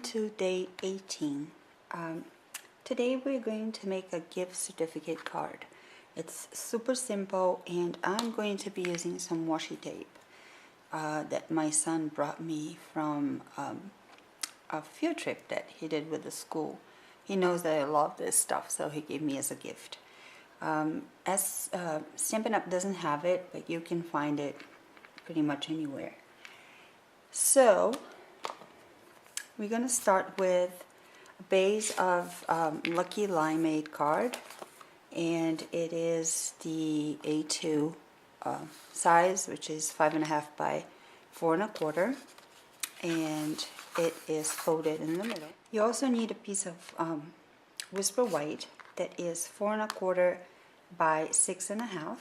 to day 18. Today we're going to make a gift certificate card. It's super simple, and I'm going to be using some washi tape that my son brought me from a field trip that he did with the school. He knows that I love this stuff, so he gave me as a gift. Stampin' Up! Doesn't have it, but you can find it pretty much anywhere. So we're going to start with a base of Lucky Limeade card, and it is the A2 size, which is 5.5 by 4 1/4, and it is folded in the middle. You also need a piece of Whisper White that is 4 1/4 by 6.5,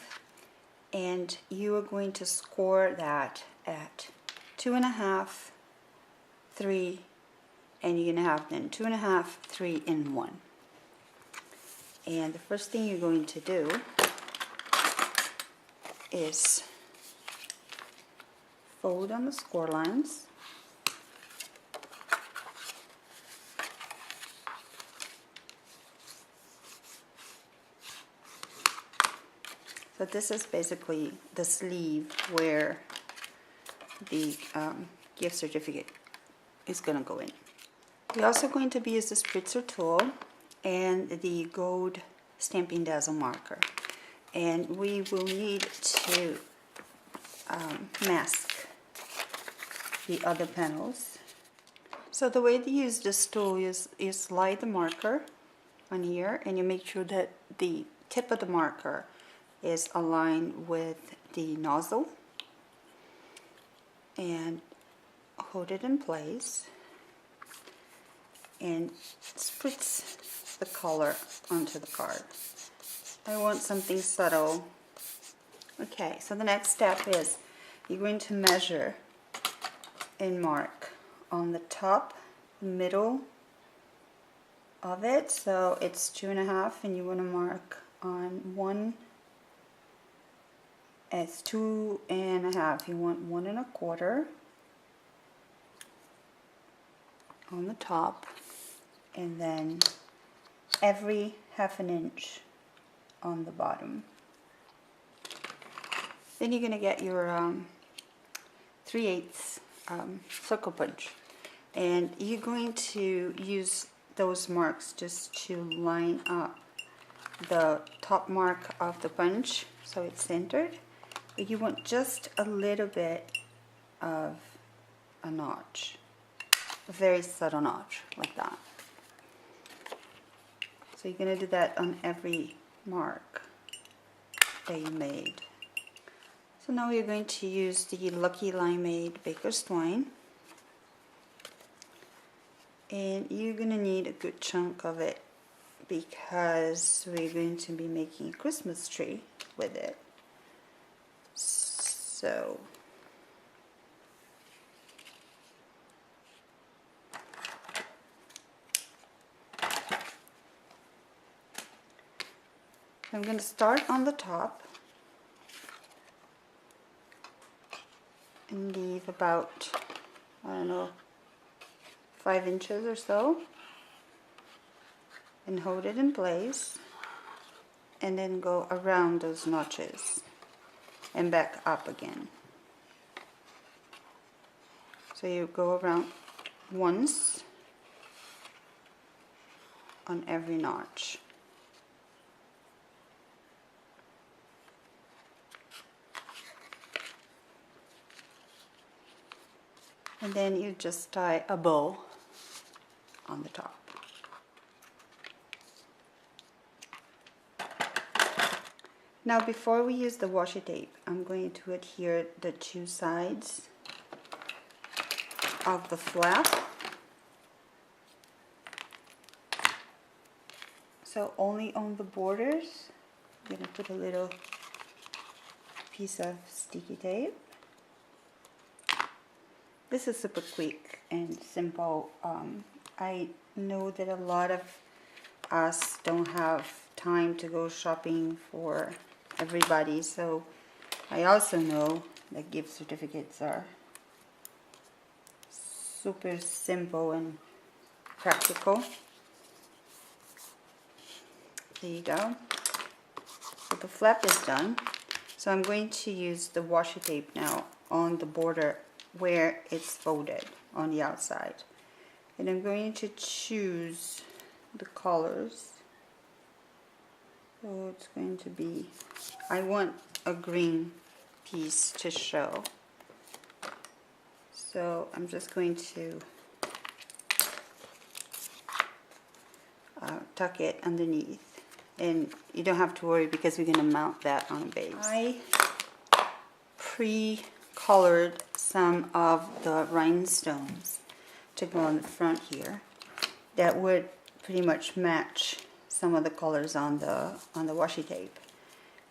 and you are going to score that at 2.5, 3, and you're going to have then 2.5, 3, and 1. And the first thing you're going to do is fold on the score lines. So this is basically the sleeve where the gift certificate is going to go in. We're also going to be using the spritzer tool and the gold stamping dazzle marker, and we will need to mask the other panels. So the way to use this tool is you slide the marker on here, and you make sure that the tip of the marker is aligned with the nozzle, and hold it in place and spritz the color onto the card. I want something subtle. Okay, so the next step is you're going to measure and mark on the top, middle of it. So it's 2.5, and you want to mark on one. It's 2.5. You want 1 1/4 on the top, and then every 1/2 inch on the bottom. Then you're going to get your 3/8 circle punch, and you're going to use those marks just to line up the top mark of the punch so it's centered. But you want just a little bit of a notch, a very subtle notch like that. So you're going to do that on every mark that you made. So now you're going to use the Lucky Limeade Baker's Twine, and you're going to need a good chunk of it because we're going to be making a Christmas tree with it. So I'm going to start on the top and leave about, I don't know, 5 inches or so, and hold it in place, and then go around those notches and back up again. So you go around once on every notch. And then you just tie a bow on the top. Now before we use the washi tape, I'm going to adhere the 2 sides of the flap. So only on the borders, I'm going to put a little piece of sticky tape. This is super quick and simple. I know that a lot of us don't have time to go shopping for everybody, so I also know that gift certificates are super simple and practical. There you go. So the flap is done. So I'm going to use the washi tape now on the border where it's folded on the outside. And I'm going to choose the colors. So it's going to be, I want a green piece to show. So I'm just going to tuck it underneath. And you don't have to worry because we're going to mount that on a base. I pre-colored some of the rhinestones to go on the front here. That would pretty much match some of the colors on the washi tape.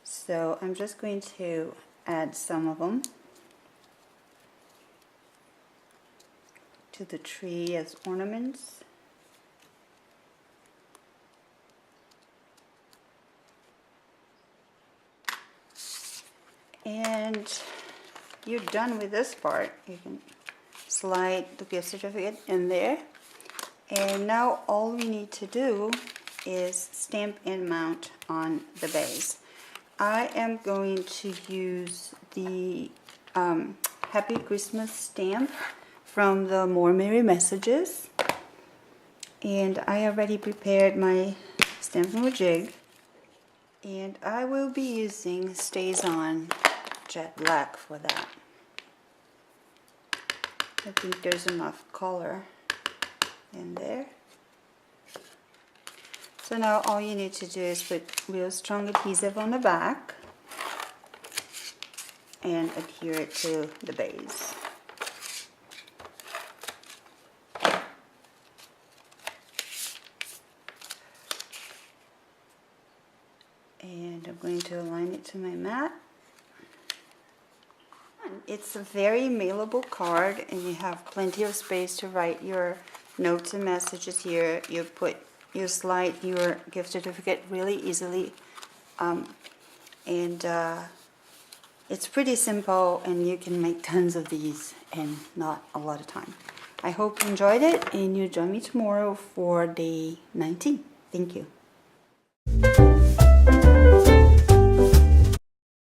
So I'm just going to add some of them to the tree as ornaments. And you're done with this part. You can slide the gift certificate in there. And now all we need to do is stamp and mount on the base. I am going to use the Happy Christmas stamp from the More Merry Messages. And I already prepared my stamping jig. And I will be using Stays On Jet Black for that. I think there's enough color in there. So now all you need to do is put real strong adhesive on the back and adhere it to the base. And I'm going to align it to my mat. It's a very mailable card, and you have plenty of space to write your notes and messages here. You slide your gift certificate really easily, and it's pretty simple, and you can make tons of these in not a lot of time. I hope you enjoyed it, and you join me tomorrow for day 19. Thank you.